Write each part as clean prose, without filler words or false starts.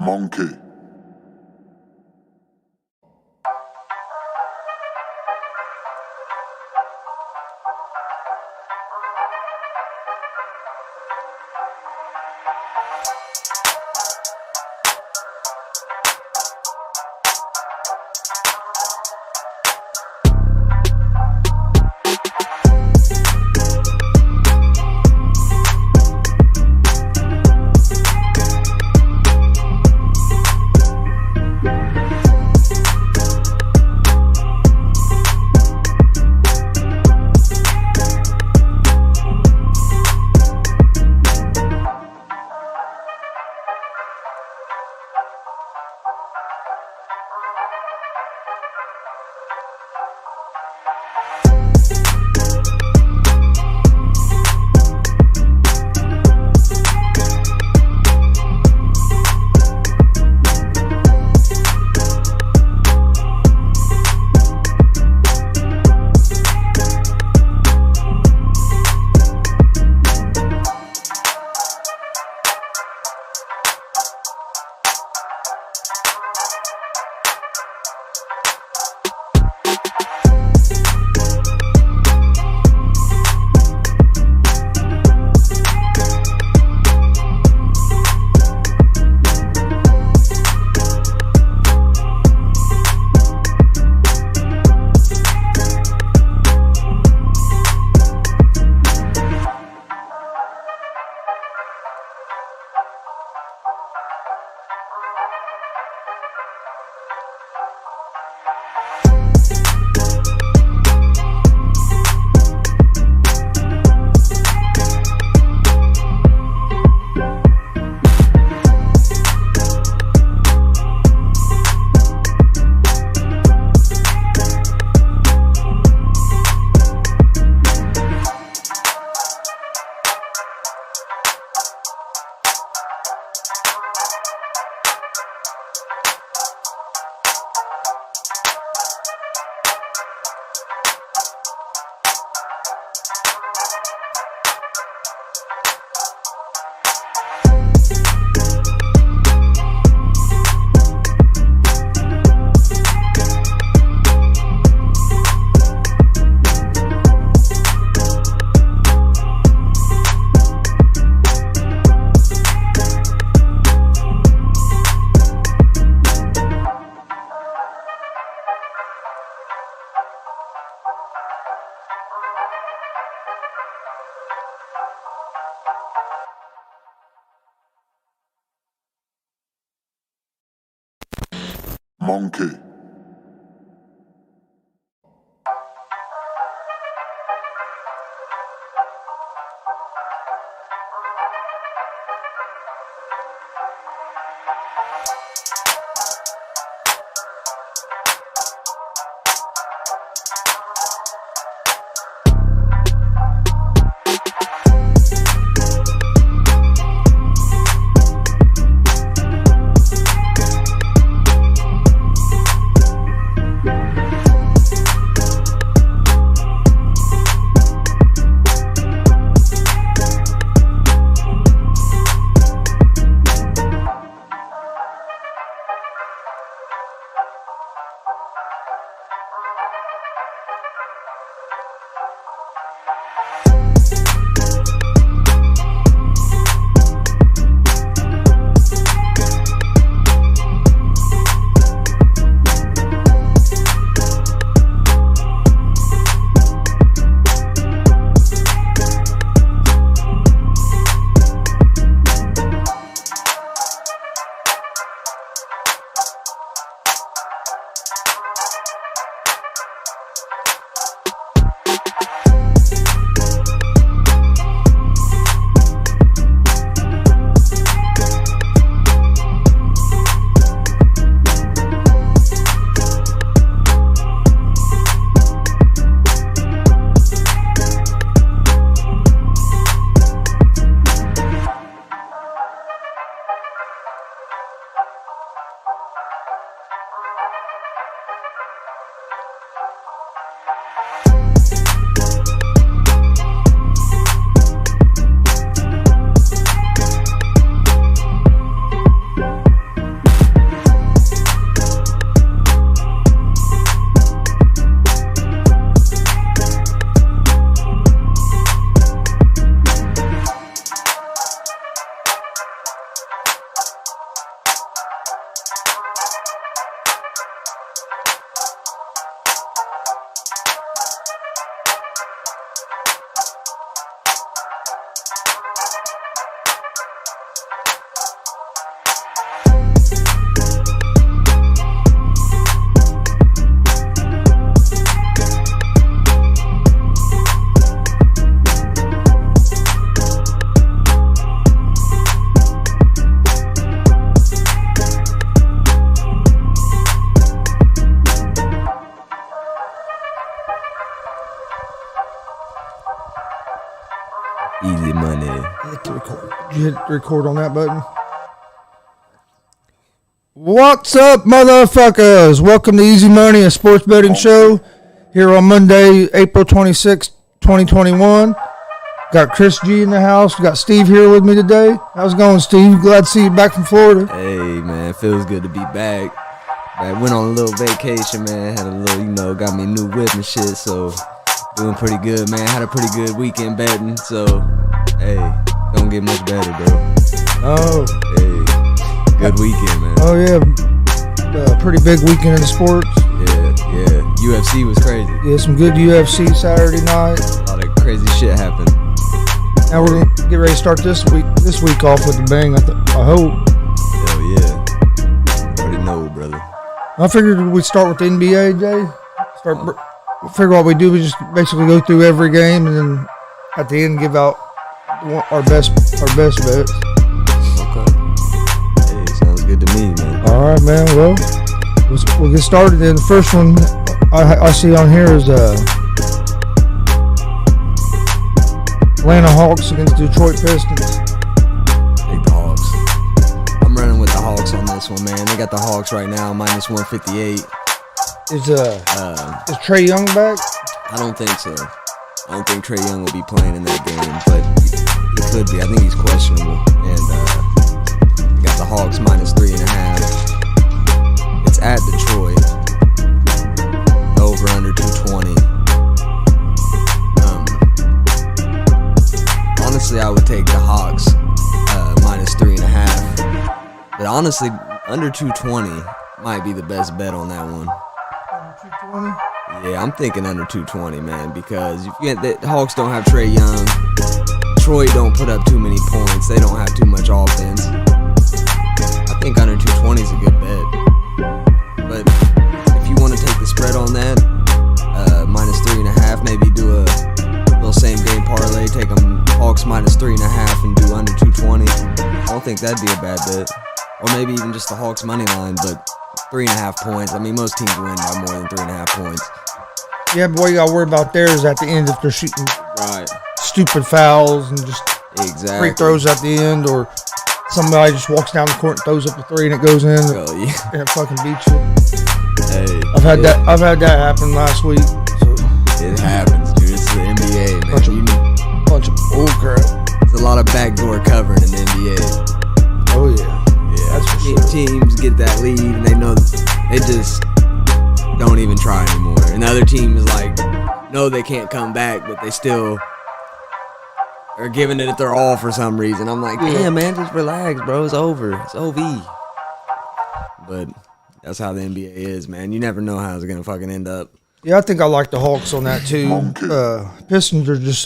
Monkey. Monkey. Easy money. Hit the record. Did you hit record on that button? What's up, motherfuckers? Welcome to Easy Money, a sports betting show here on Monday, April 26, 2021. Got Chris G in the house. We got Steve here with me today. How's it going, Steve? Glad to see you back from Florida. Hey, man. Feels good to be back. I went on a little vacation, man. Had a little, got me a new whip and shit, so doing pretty good, man. Had a pretty good weekend betting, so, hey, don't get much better, bro. Oh. Hey, good weekend, man. Oh, yeah. Pretty big weekend in the sports. Yeah. UFC was crazy. Yeah, some good UFC Saturday night. A lot of crazy shit happened. Now we're going to get ready to start this week off with a bang, I hope. Hell yeah. Already know, brother. I figured we'd start with the NBA, Jay. Figure what we do, we just basically go through every game and then at the end give out our best bets. Okay. Hey, sounds good to me, man. All right, man. Well, we'll get started. Then the first one I see on here is Atlanta Hawks against Detroit Pistons. Take the Hawks. I'm running with the Hawks on this one, man. They got the Hawks right now, minus 158. Is Trae Young back? I don't think so. I don't think Trae Young will be playing in that game, but he could be. I think he's questionable. And they got the Hawks minus 3.5. It's at Detroit. Over under 220. Honestly, I would take the Hawks minus 3.5. But honestly, under 220 might be the best bet on that one. 220? Yeah, I'm thinking under 220, man, because the Hawks don't have Trae Young. Detroit don't put up too many points. They don't have too much offense. I think under 220 is a good bet. But if you want to take the spread on that, minus 3.5, maybe do a little same game parlay, take them Hawks minus 3.5 and do under 220. I don't think that'd be a bad bet. Or maybe even just the Hawks money line, but 3.5 points. I mean, most teams win by more than 3.5 points. Yeah, but what you got to worry about there is at the end if they're shooting stupid fouls and just free throws at the end, or somebody just walks down the court and throws up a three and it goes in. Oh, yeah. And it fucking beats you. Hey, I've had that happen last week. So. It happens, dude. It's the NBA, man. Bunch of bullcrap. There's a lot of backdoor covering in the NBA. Oh, yeah. That's for sure. Teams get that lead and they know they just don't even try anymore. And the other team is like, no, they can't come back, but they still are giving it their all for some reason. I'm like, damn, man, just relax, bro. It's over. It's OV. But that's how the NBA is, man. You never know how it's gonna fucking end up. Yeah, I think I like the Hawks on that too. Pistons are just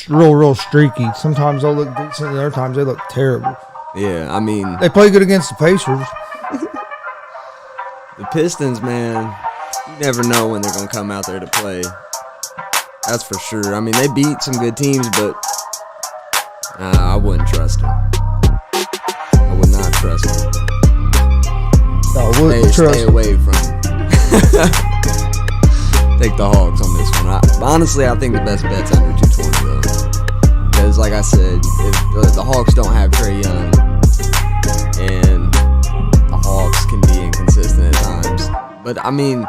real streaky. Sometimes they'll look decent, and other times they look terrible. Yeah, I mean, they play good against the Pacers. The Pistons, man, you never know when they're going to come out there to play. That's for sure. I mean, they beat some good teams, but I wouldn't trust them. I would not trust them. I wouldn't trust Stay away from them. Take the Hawks on this one. Honestly, I think the best bet's under 220, though. Because, like I said, if the Hawks don't have Trae Young, and the Hawks can be inconsistent at times. But, I mean,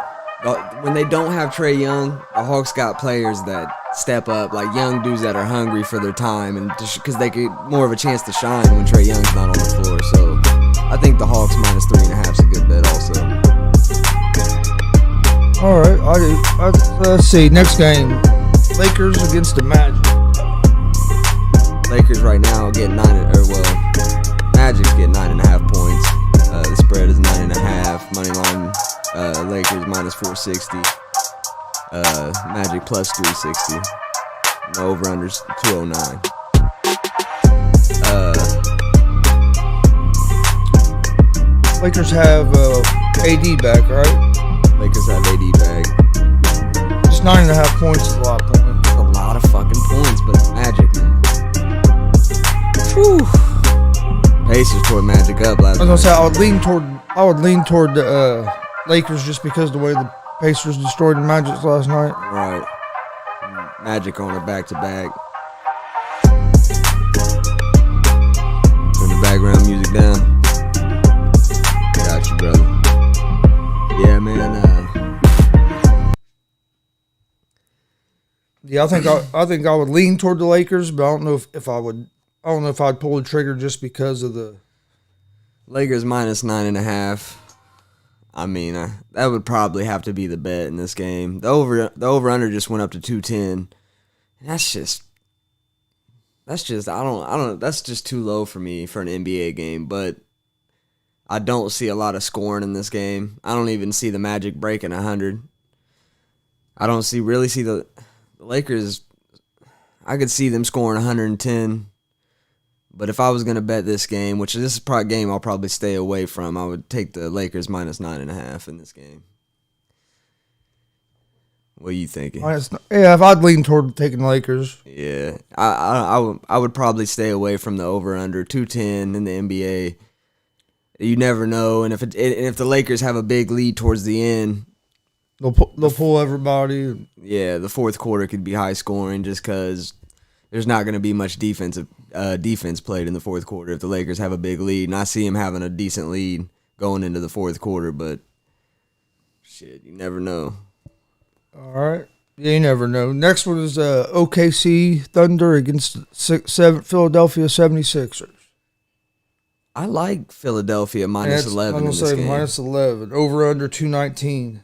when they don't have Trae Young, the Hawks got players that step up, like young dudes that are hungry for their time, and because they get more of a chance to shine when Trae Young's not on the floor. So, I think the Hawks minus 3.5 is a good bet also. All right, let's see. Next game, Lakers against the Magic. Lakers right now get Magic's get 9.5 points. The spread is 9.5. Money line, Lakers minus 460. Magic plus 360. The over/under's 209. Lakers have AD back, right? Lakers have AD back. Just 9.5 points is a lot of points. That's a lot of fucking points, but it's Magic, man. Whew. Pacers tore Magic up last night. I was gonna say I would lean toward the Lakers just because the way the Pacers destroyed the Magic last night. Right. Magic on a back-to-back. music down. Got you, brother. Yeah, man. Yeah, I think I would lean toward the Lakers, but I don't know if I would. I don't know if I'd pull the trigger just because of the Lakers minus 9.5. I mean, that would probably have to be the bet in this game. The over under just went up to 210. That's just I don't that's just too low for me for an NBA game, but I don't see a lot of scoring in this game. I don't even see the Magic breaking 100. I don't really see the Lakers. I could see them scoring 110. But if I was going to bet this game, which this is probably a game I'll probably stay away from, I would take the Lakers minus 9.5 in this game. What are you thinking? Yeah, if I'd lean toward taking the Lakers. Yeah, I would probably stay away from the over/under 210 in the NBA. You never know, and if the Lakers have a big lead towards the end, they'll pull everybody. Yeah, the fourth quarter could be high scoring just because there's not going to be much defense played in the fourth quarter if the Lakers have a big lead. And I see them having a decent lead going into the fourth quarter, but shit, you never know. All right. Yeah, you never know. Next one is OKC Thunder against Philadelphia 76ers. I like Philadelphia minus 11 in this game. Minus 11. Over under 219.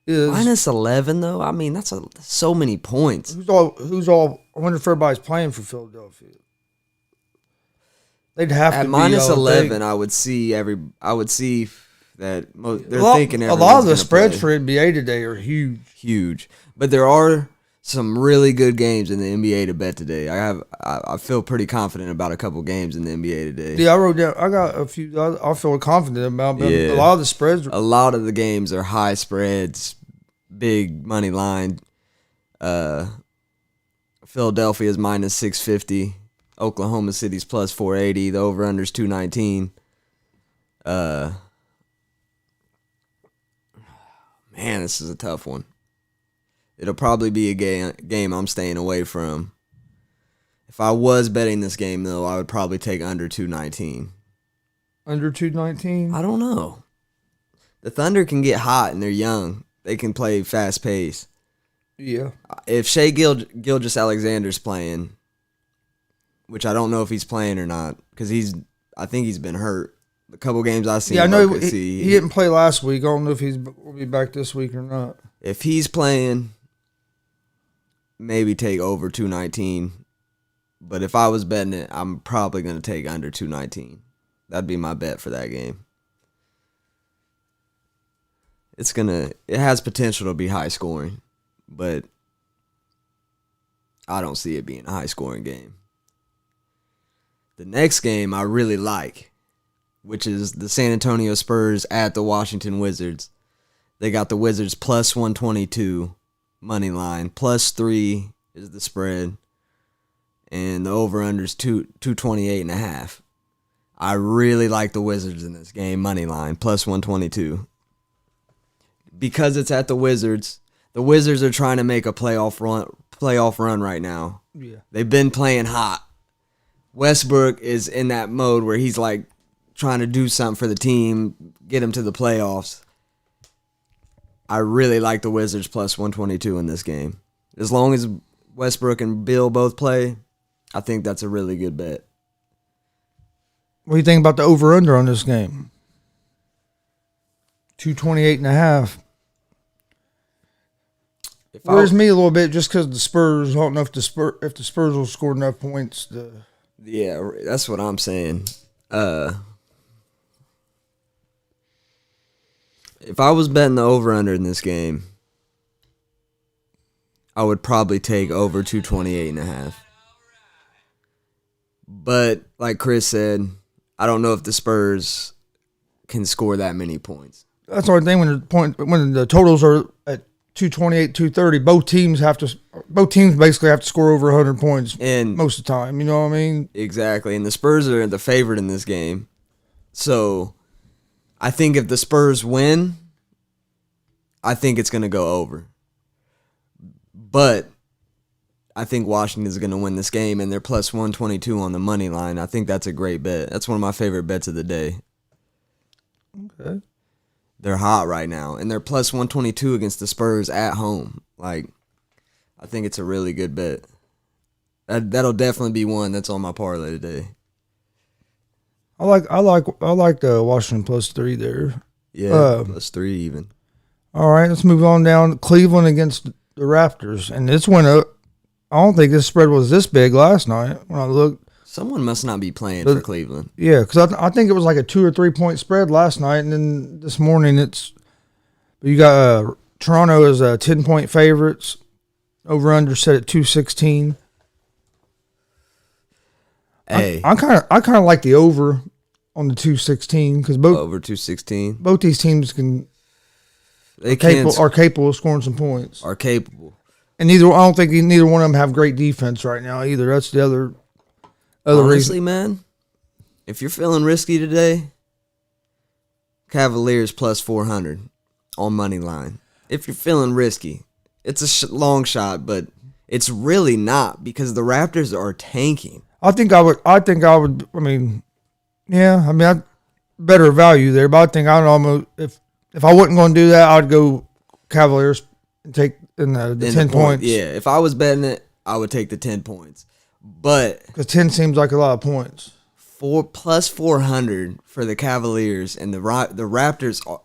Minus 11, though? I mean, that's so many points. Who's all? I wonder if everybody's playing for Philadelphia. They'd have at to minus be, 11. I would see that they're thinking a lot of the spreads for NBA today are huge. But there are some really good games in the NBA to bet today. I feel pretty confident about a couple games in the NBA today. Yeah, I wrote down. I got a few. I feel confident about. But yeah. A lot of the spreads. A lot of the games are high spreads, big money line. Philadelphia's minus 650. Oklahoma City's plus 480. The over/under's 219. Man, this is a tough one. It'll probably be a game I'm staying away from. If I was betting this game, though, I would probably take under 219. Under 219? I don't know. The Thunder can get hot, and they're young. They can play fast pace. Yeah. If Shai Gilgeous-Alexander's playing, which I don't know if he's playing or not, because I think he's been hurt. The couple games I've seen. Yeah, I know he didn't play last week. I don't know if will be back this week or not. If he's playing, maybe take over 219. But if I was betting it, I'm probably going to take under 219. That'd be my bet for that game. It has potential to be high scoring, but I don't see it being a high scoring game. The next game I really like, which is the San Antonio Spurs at the Washington Wizards. They got the Wizards plus 122 money line. Plus 3 is the spread. And the over-under is 228.5. I really like the Wizards in this game, money line, plus 122. Because it's at the Wizards are trying to make a playoff run right now. Yeah. They've been playing hot. Westbrook is in that mode where he's like trying to do something for the team, get them to the playoffs. I really like the Wizards plus 122 in this game. As long as Westbrook and Bill both play, I think that's a really good bet. What do you think about the over-under on this game? 228.5. Worries me a little bit just because the Spurs. I don't know if the Spurs will score enough points to. Yeah, that's what I'm saying. If I was betting the over-under in this game, I would probably take over 228.5. But like Chris said, I don't know if the Spurs can score that many points. That's the only thing when the totals are at 228, 230. Both teams basically have to score over 100 points and most of the time. You know what I mean? Exactly. And the Spurs are the favorite in this game. So I think if the Spurs win, I think it's going to go over. But I think Washington's going to win this game, and they're plus 122 on the money line. I think that's a great bet. That's one of my favorite bets of the day. Okay. They're hot right now, and they're plus 122 against the Spurs at home. Like, I think it's a really good bet. That'll definitely be one that's on my parlay today. I like the Washington +3 there. Yeah, plus 3 even. All right, let's move on down. Cleveland against the Raptors, and this went up. I don't think this spread was this big last night when I looked. Someone must not be playing for Cleveland. Yeah, because I think it was like a 2 or 3 point spread last night, and then this morning you got Toronto as 10-point favorites. Over under set at 216. Hey, I kind of like the over on the 216 because over 216. Both these teams are capable of scoring some points. Are capable. And I don't think neither one of them have great defense right now either. That's the other Honestly, reason. man, if you're feeling risky today, Cavaliers plus 400 on money line. If you're feeling risky, it's a long shot, but it's really not because the Raptors are tanking. I think I would. I mean, yeah. Better value there, but I think I'd almost if I wasn't going to do that, I'd go Cavaliers and take the 10 points. Yeah, if I was betting it, I would take the 10 points. But because 10 seems like a lot of points. Plus 400 for the Cavaliers and the Raptors.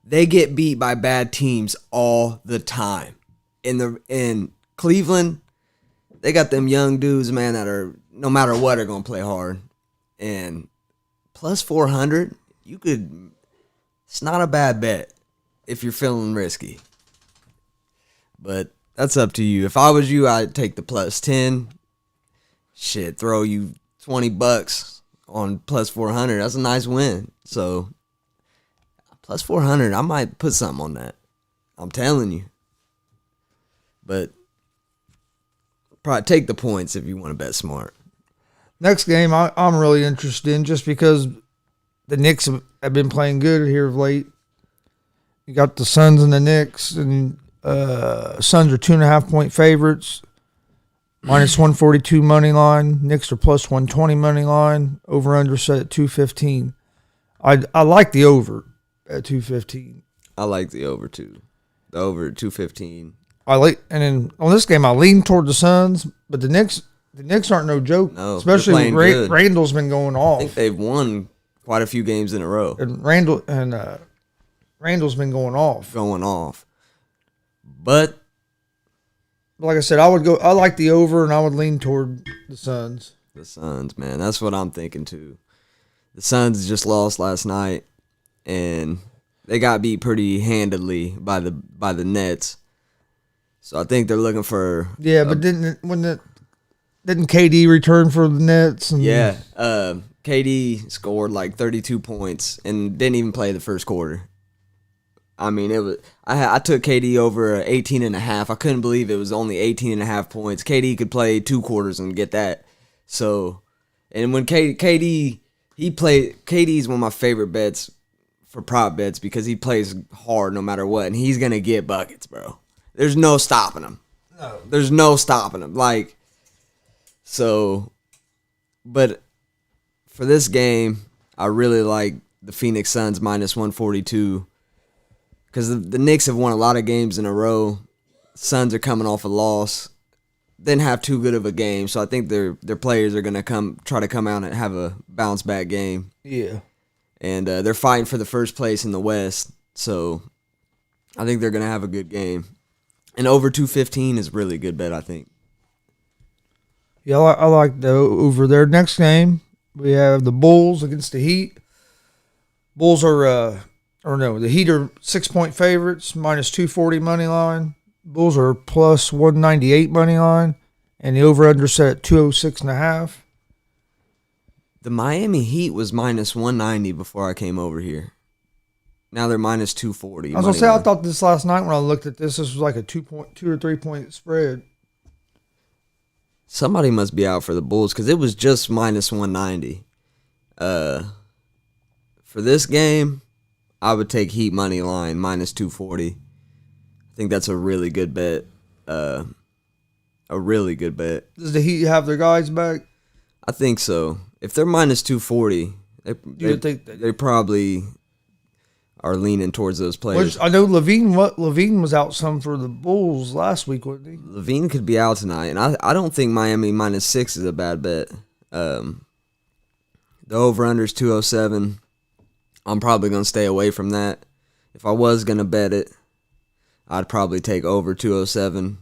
They get beat by bad teams all the time. In Cleveland, they got them young dudes, man, that are no matter what are gonna play hard. And plus 400, it's not a bad bet if you're feeling risky. But that's up to you. If I was you, I'd take the plus 10. Shit, throw you $20 on plus 400. That's a nice win. So plus 400, I might put something on that. I'm telling you. But probably take the points if you want to bet smart. Next game I'm really interested in just because the Knicks have been playing good here of late. You got the Suns and the Knicks, and Suns are 2.5 point favorites. Minus 142 money line. Knicks are plus 120 money line. Over under set at 215. I like the over at 215. I like the over too. The over at 215. And then on this game I lean toward the Suns, but the Knicks aren't no joke. No, especially when Randall's been going off. I think they've won quite a few games in a row. And Randall's been going off. But like I said, I like the over, and I would lean toward the Suns. The Suns, man. That's what I'm thinking, too. The Suns just lost last night, and they got beat pretty handedly by the Nets. So I think they're looking for... Yeah, but didn't KD return for the Nets? Yeah. KD scored like 32 points and didn't even play the first quarter. I mean, it was. I took KD over 18.5. I couldn't believe it was only 18.5 points. KD could play 2 quarters and get that. So, and when KD is one of my favorite bets for prop bets because he plays hard no matter what, and he's gonna get buckets, bro. There's no stopping him. No. There's no stopping him. Like, so, but for this game, I really like the Phoenix Suns minus 142. Because the Knicks have won a lot of games in a row. Suns are coming off a loss. Didn't have too good of a game, so I think their players are going to try to come out and have a bounce back game. Yeah. And they're fighting for the first place in the West, so I think they're going to have a good game. And over 215 is really a good bet, I think. Yeah, I like the over there. Next game, we have the Bulls against the Heat. Bulls are... the Heat are 6-point favorites, minus 240 money line. Bulls are plus 198 money line, and the over-under set at 206.5. The Miami Heat was minus 190 before I came over here. Now they're minus 240. I was gonna say, I thought this last night when I looked at this was like a 2 or 3 point spread. Somebody must be out for the Bulls because it was just minus 190. For this game, I would take Heat money line minus 240. I think that's a really good bet. a really good bet. Does the Heat have their guys back? I think so. If they're minus 240, they probably are leaning towards those players. I know Levine was out some for the Bulls last week, wasn't he? Levine could be out tonight, and I don't think Miami minus 6 is a bad bet. The over-under is 207. I'm probably going to stay away from that. If I was going to bet it, I'd probably take over 207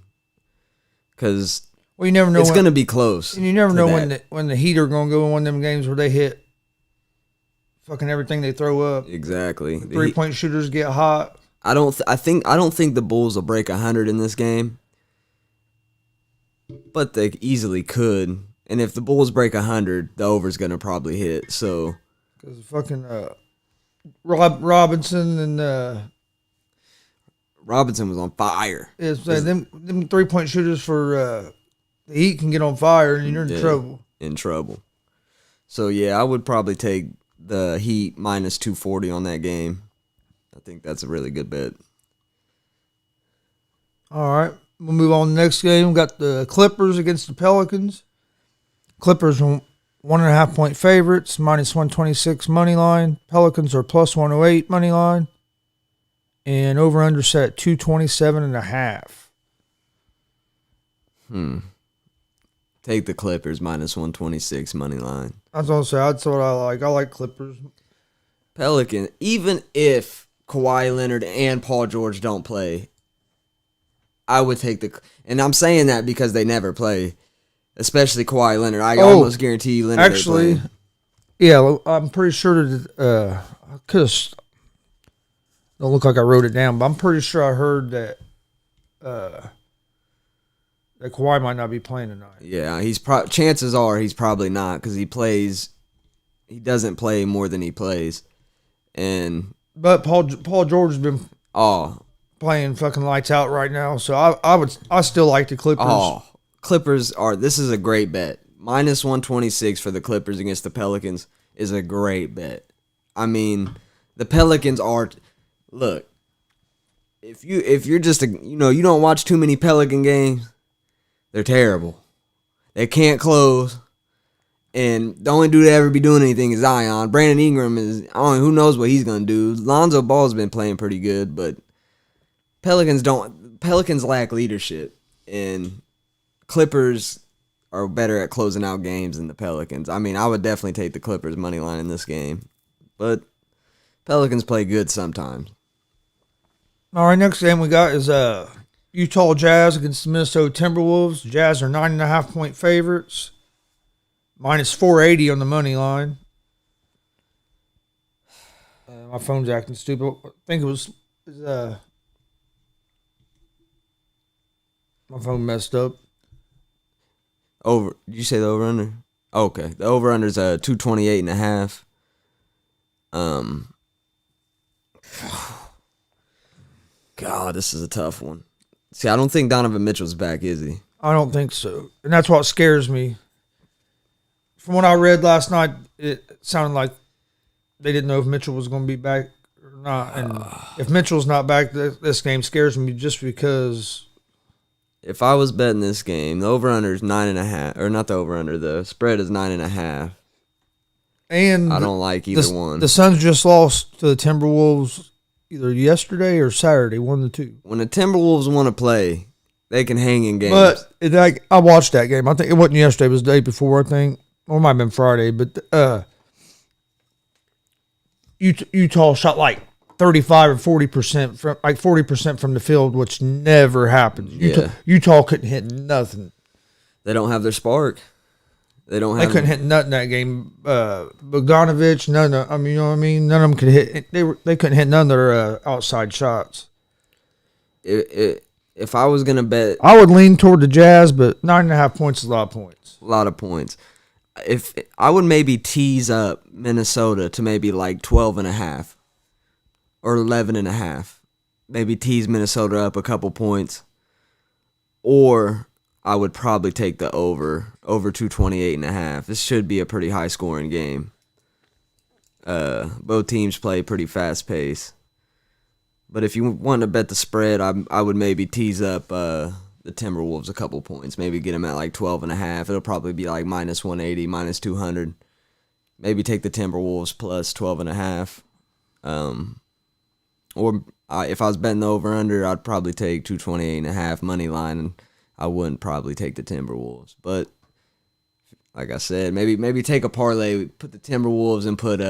because you never know it's going to be close. And you never know when the Heat are going to go in one of them games where they hit fucking everything they throw up. Exactly. The 3-point shooters get hot. I don't think the Bulls will break 100 in this game, but they easily could. And if the Bulls break 100, the over's going to probably hit. So because fucking Robinson and Robinson was on fire. Them 3-point shooters for the Heat can get on fire and you're in trouble. In trouble. So yeah, I would probably take the Heat minus 240 on that game. I think that's a really good bet. All right, we'll move on to the next game. We got the Clippers against the Pelicans. Clippers are 1.5 point favorites, minus 126 money line. Pelicans are plus 108 money line. And over-under set at 227.5. Take the Clippers minus 126 money line. That's what I like. I like Clippers. Pelican, even if Kawhi Leonard and Paul George don't play, I would take and I'm saying that because they never play, especially Kawhi Leonard. I almost guarantee you Leonard. Actually, yeah, I'm pretty sure that I could have. Don't look like I wrote it down, but I'm pretty sure I heard that that Kawhi might not be playing tonight. Yeah, chances are he's probably not because he doesn't play more than he plays, but Paul George has been playing fucking lights out right now, so I still like the Clippers. Clippers this is a great bet. Minus 126 for the Clippers against the Pelicans is a great bet. I mean, the Pelicans are. Look, if you're just you don't watch too many Pelican games, they're terrible. They can't close, and the only dude to ever be doing anything is Zion. Brandon Ingram who knows what he's gonna do. Lonzo Ball's been playing pretty good, but Pelicans lack leadership, and Clippers are better at closing out games than the Pelicans. I mean, I would definitely take the Clippers money line in this game, but Pelicans play good sometimes. All right, next game we got is Utah Jazz against the Minnesota Timberwolves. Jazz are 9.5 point favorites, minus 480 on the money line. My phone's acting stupid. I think it was my phone messed up. Did you say the over under? Okay, the over under is 228.5. God, this is a tough one. See, I don't think Donovan Mitchell's back, is he? I don't think so. And that's what scares me. From what I read last night, it sounded like they didn't know if Mitchell was going to be back or not. And if Mitchell's not back, this game scares me just because. If I was betting this game, the over-under is 9.5. Or not the over-under, the spread is 9.5. And I don't like either one. The Suns just lost to the Timberwolves either yesterday or Saturday, 1-2. When the Timberwolves want to play, they can hang in games. But I watched that game. I think it wasn't yesterday; it was the day before. I think, or it might have been Friday. But Utah shot like 35 or 40% from 40% from the field, which never happens. Utah couldn't hit nothing. They don't have their spark. They couldn't hit nothing that game. Bogdanovich, none of you know what I mean? None of them could hit. They couldn't hit none of their outside shots. If I was going to bet, I would lean toward the Jazz, but 9.5 points is a lot of points. A lot of points. If I would maybe tease up Minnesota to maybe like 12.5 or 11.5. Maybe tease Minnesota up a couple points. Or I would probably take the over 228.5. This should be a pretty high scoring game. Both teams play pretty fast pace. But if you want to bet the spread, I would maybe tease up the Timberwolves a couple points. Maybe get them at like 12.5. It'll probably be like minus 180, minus 200. Maybe take the Timberwolves plus 12.5. If I was betting the over-under, I'd probably take 228.5 money line, and I wouldn't probably take the Timberwolves. But like I said, maybe take a parlay, put the Timberwolves and put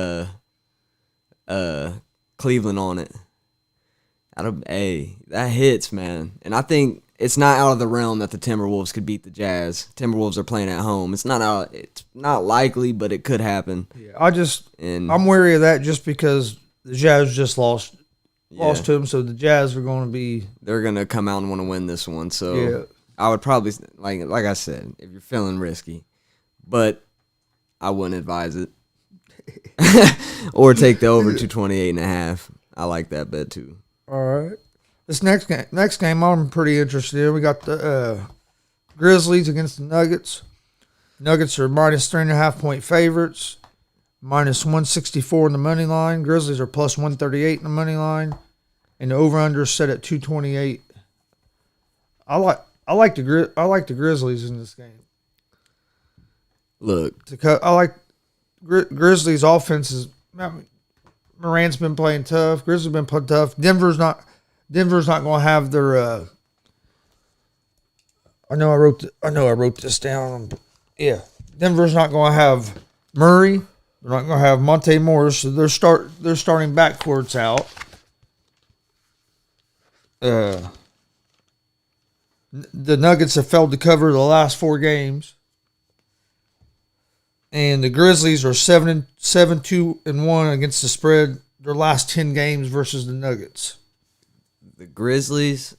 Cleveland on it. That hits, man. And I think it's not out of the realm that the Timberwolves could beat the Jazz. Timberwolves are playing at home. It's not likely, but it could happen. Yeah, I'm wary of that just because the Jazz just lost to them, so the Jazz are going to be. They're going to come out and want to win this one. So I would probably like I said, if you're feeling risky, but I wouldn't advise it. Or take the over 228.5. I like that bet too. All right. This next game I'm pretty interested in. We got the Grizzlies against the Nuggets. Nuggets are minus 3.5 point favorites, minus 164 in the money line. Grizzlies are plus 138 in the money line, and the over/under is set at 228. I like the Grizzlies in this game. Look, I like Grizzlies' offense is. Morant's been playing tough. Grizzlies been playing tough. Denver's not going to have their. I know I wrote this down. Yeah, Denver's not going to have Murray. They're not going to have Monte Morris. So they're starting backcourts out. The Nuggets have failed to cover the last 4 games. And the Grizzlies are 7-2-1 against the spread their last 10 games versus the Nuggets. The Grizzlies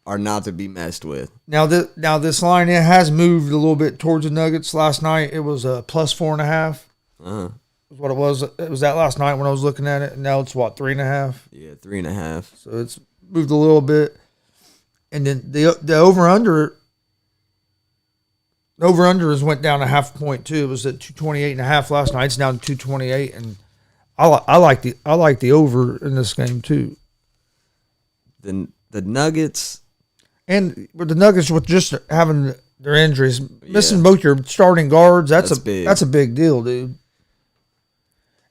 are not to be messed with. Now this line has moved a little bit towards the Nuggets. Last night it was a plus 4.5. Uh-huh. That's what it was. It was that last night when I was looking at it. And now it's 3.5. Yeah, 3.5. So it's moved a little bit. And then the over/under. Over/under has went down a half point too. It was at 228.5 last night. It's down to 228, and I like the over in this game too. The Nuggets and with the Nuggets with just having their injuries, missing both your starting guards, that's a big deal, dude.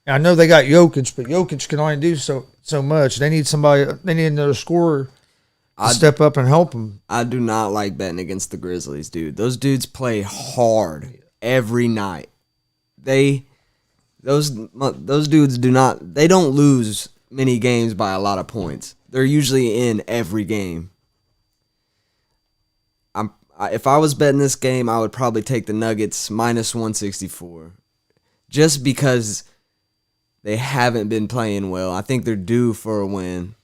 And I know they got Jokic, but Jokic can only do so much. They need another scorer. Step up and help them. I do not like betting against the Grizzlies, dude. Those dudes play hard every night. Those dudes don't lose many games by a lot of points. They're usually in every game. If I was betting this game, I would probably take the Nuggets minus 164. Just because they haven't been playing well. I think they're due for a win.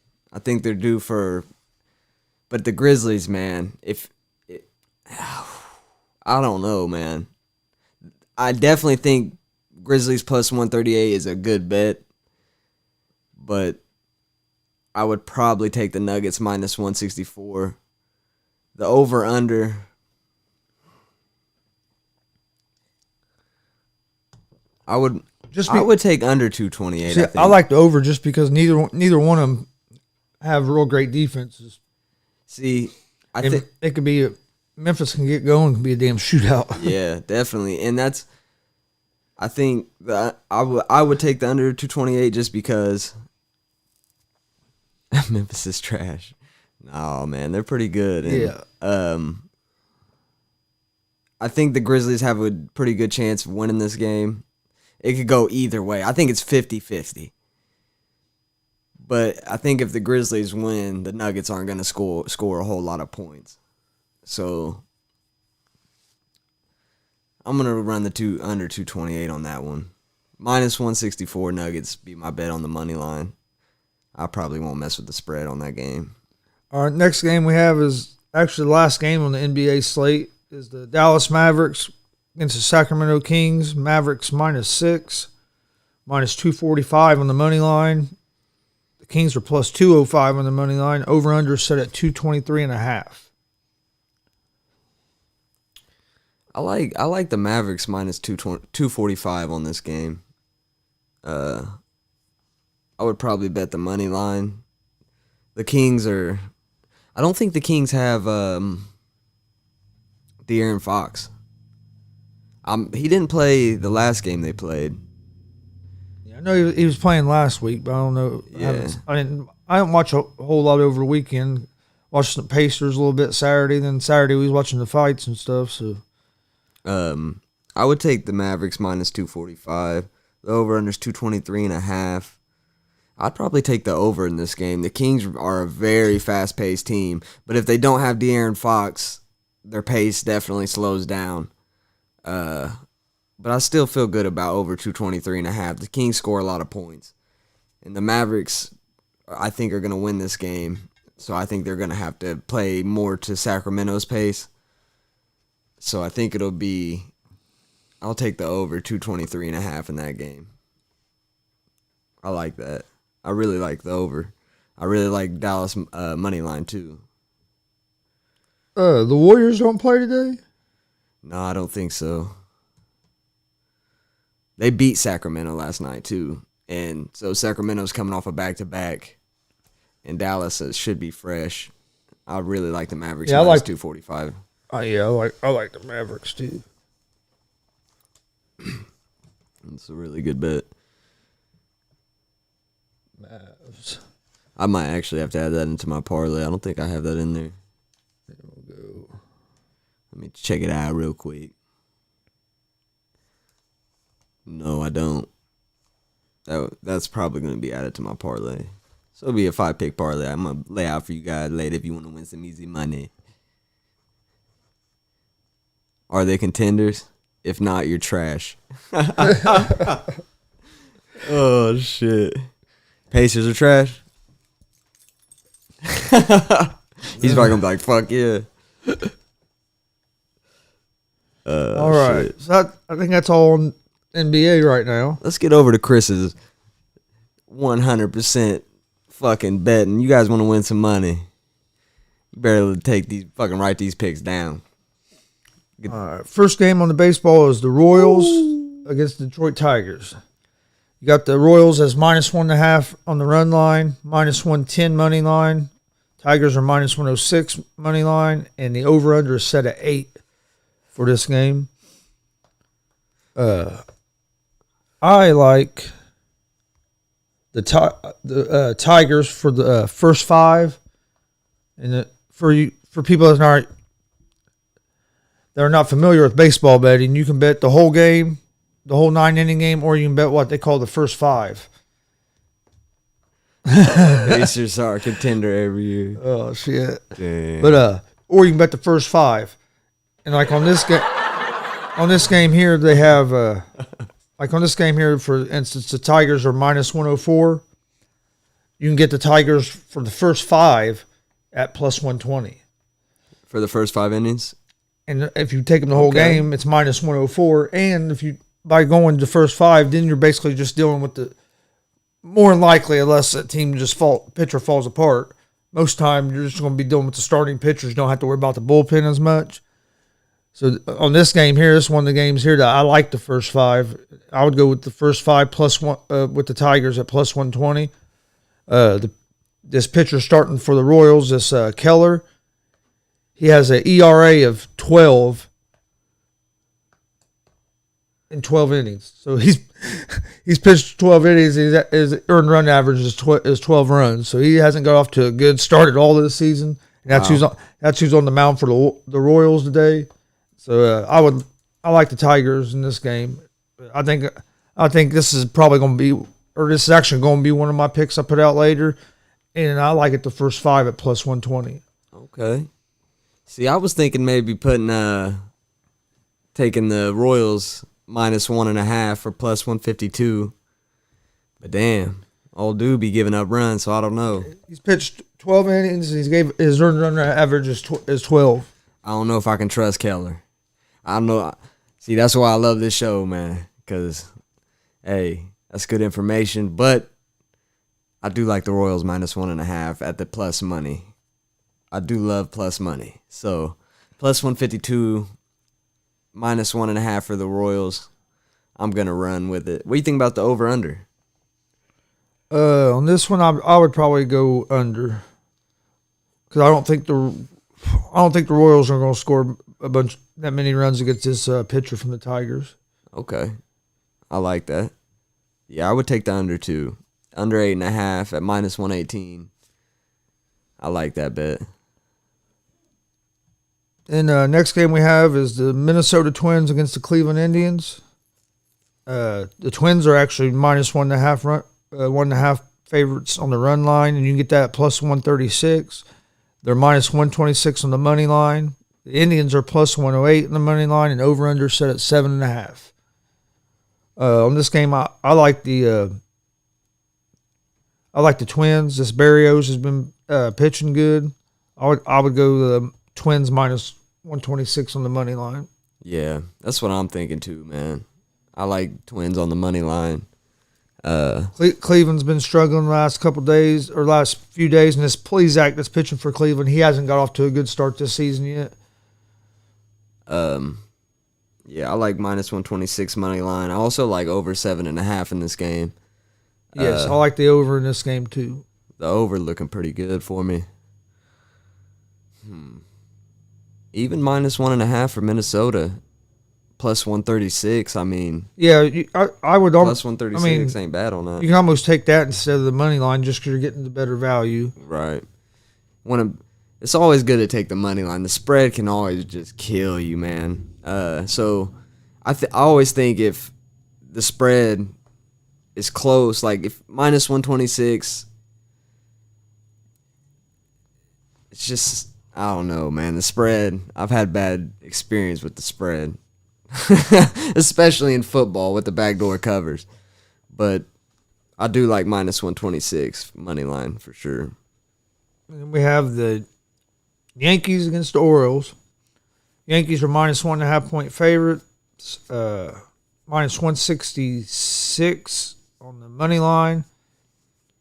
But the Grizzlies, man, I don't know, man. I definitely think Grizzlies plus 138 is a good bet, but I would probably take the Nuggets minus 164. The over/under. I would take under 228. See, I like the over just because neither one of them have real great defenses. See, I think it could be Memphis can get going, can be a damn shootout. Yeah, definitely, and I think that I would take the under 228 just because Memphis is trash. No, man, they're pretty good. And, yeah. I think the Grizzlies have a pretty good chance of winning this game. It could go either way. I think it's 50-50. But I think if the Grizzlies win, the Nuggets aren't going to score a whole lot of points. So I'm going to run the under 228 on that one. Minus 164 Nuggets be my bet on the money line. I probably won't mess with the spread on that game. Our next game we have is actually the last game on the NBA slate is the Dallas Mavericks against the Sacramento Kings. Mavericks -6, minus 245 on the money line. The Kings are plus 205 on the money line. Over/under set at 223.5. I like the Mavericks minus 245 on this game. I would probably bet the money line. The Kings are. I don't think the Kings have De'Aaron Fox. He didn't play the last game they played. Yeah, I know he was playing last week, but I don't know. Yeah. I didn't watch a whole lot over the weekend. Watched the Pacers a little bit Saturday. Then Saturday we was watching the fights and stuff. So, I would take the Mavericks minus 245. The over-under's 223.5. I'd probably take the over in this game. The Kings are a very fast-paced team, but if they don't have De'Aaron Fox, their pace definitely slows down. But I still feel good about over 223.5. The Kings score a lot of points, and the Mavericks, I think, are going to win this game. So I think they're going to have to play more to Sacramento's pace. So I think I'll take the over 223.5 in that game. I like that. I really like the over. I really like Dallas money line too. The Warriors don't play today? No, I don't think so. They beat Sacramento last night too. And so Sacramento's coming off a back-to-back. And Dallas should be fresh. I really like the Mavericks. Yeah, I like 245. Yeah, I like the Mavericks too. It's a really good bet. Mavs. I might actually have to add that into my parlay. I don't think I have that in there. There we go. Let me check it out real quick. No, I don't. That's probably going to be added to my parlay. So it'll be a 5-pick parlay. I'm going to lay out for you guys later if you want to win some easy money. Are they contenders? If not, you're trash. Oh, shit. Pacers are trash? He's probably going to be like, fuck yeah. All right. Shit. So I think that's all on NBA right now. Let's get over to Chris's 100% fucking betting. You guys want to win some money? You better write these picks down. All right. First game on the baseball is the Royals against the Detroit Tigers. You got the Royals as minus 1.5 on the run line, minus 110 money line. Tigers are minus 106 money line, and the over-under is set at 8 for this game. I like the Tigers for the first 5, and for people that are not familiar with baseball betting, you can bet the whole game, the whole 9-inning game, or you can bet what they call the first 5. Pacers are a contender every year. Oh shit! Damn. But or you can bet the first 5, and like on this game here, they have like on this game here, for instance, the Tigers are minus 104. You can get the Tigers for the first 5 at plus 120. For the first 5 innings? And if you take them the whole game, it's minus 104. And if you by going to the first 5, then you're basically just dealing with the more than likely, unless that team pitcher falls apart. Most time you're just going to be dealing with the starting pitchers. You don't have to worry about the bullpen as much. So on this game here, this is one of the games here that I like the first 5. I would go with the first 5 plus 1 with the Tigers at plus 120. This pitcher starting for the Royals, this Keller, he has an ERA of 12 in 12 innings. So he's pitched 12 innings. His earned run average is 12 runs. So he hasn't got off to a good start at all this season. And that's who's on the mound for the Royals today. So I like the Tigers in this game. I think this is probably going to be, or this is actually going to be one of my picks I put out later, and I like it the first 5 at plus 120. Okay. See, I was thinking maybe taking the Royals minus 1.5 for plus 152, but damn, old dude be giving up runs, so I don't know. He's pitched 12 innings. His earned run average is 12. I don't know if I can trust Keller. I don't know. See, that's why I love this show, man, because, hey, that's good information. But I do like the Royals minus 1.5 at the plus money. I do love plus money. So, plus 152, minus 1.5 for the Royals. I'm going to run with it. What do you think about the over-under? On this one, I would probably go under. because I don't think the Royals are going to score that many runs against this pitcher from the Tigers. Okay, I like that. Yeah, I would take the under too. Under 8.5 at -118. I like that bet. And next game we have is the Minnesota Twins against the Cleveland Indians. The Twins are actually -1.5 favorites on the run line, and you can get that at +136. They're -126 on the money line. The Indians are +108 on the money line, and over/under set at 7.5. On this game, I like the Twins. This Barrios has been pitching good. I would go the Twins -126 on the money line. Yeah, that's what I'm thinking too, man. I like Twins on the money line. Cleveland's been struggling the last couple days or last few days, and this Plesac that's pitching for Cleveland, he hasn't got off to a good start this season yet. Yeah, I like -126 money line. I also like over 7.5 in this game. Yes, I like the over in this game too. The over looking pretty good for me. Even -1.5 for Minnesota. +136. I mean, yeah, I would almost. +136 ain't bad on that. You can almost take that instead of the money line just because you're getting the better value. Right. It's always good to take the money line. The spread can always just kill you, man. So I always think if the spread is close, like if -126, it's just, I don't know, man. The spread, I've had bad experience with the spread. Especially in football with the backdoor covers. But I do like -126 money line for sure. And we have the Yankees against the Orioles. Yankees are -1.5 point favorites. -166 on the money line.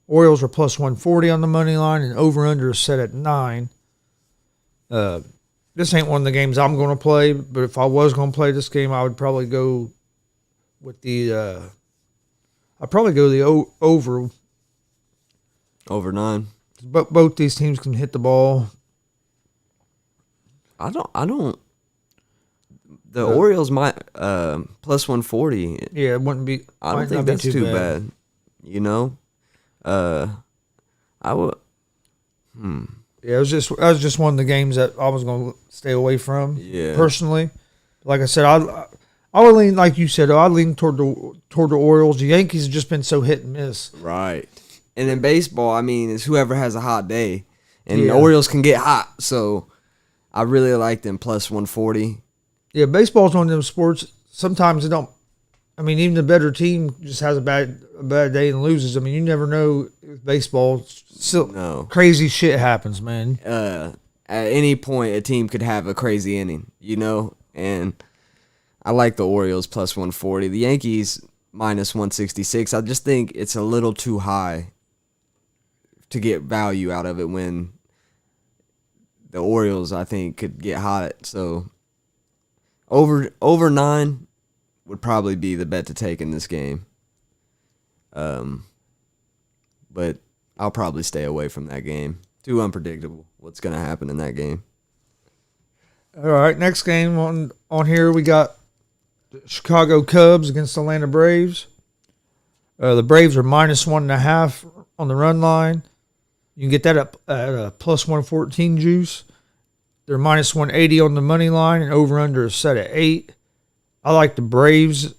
Orioles are +140 on the money line, and over/under is set at 9. This ain't one of the games I'm going to play, but if I was going to play this game, I would probably go with the over. Over 9. But both these teams can hit the ball. I don't. The Orioles might +140. Yeah, it wouldn't be. I don't think that's too bad. You know, I would. Yeah, that was just one of the games that I was going to stay away from. Yeah. Personally, like I said, I would lean, like you said, I lean toward the Orioles. The Yankees have just been so hit and miss. Right. And in baseball, I mean, it's whoever has a hot day, and the Orioles can get hot. So I really like them +140. Yeah, baseball's one of them sports. Sometimes it don't. I mean, even the better team just has a bad day and loses. I mean, you never know with baseball. Still, crazy shit happens, man. At any point, a team could have a crazy inning, you know? And I like the Orioles +140. The Yankees -166. I just think it's a little too high to get value out of it when the Orioles, I think, could get hot. So over 9 would probably be the bet to take in this game. But I'll probably stay away from that game. Too unpredictable what's going to happen in that game. All right, next game on here, we got the Chicago Cubs against the Atlanta Braves. The Braves are -1.5 on the run line. You can get that at a +114 juice. They're -180 on the money line, and over/under is set at 8. I like the Braves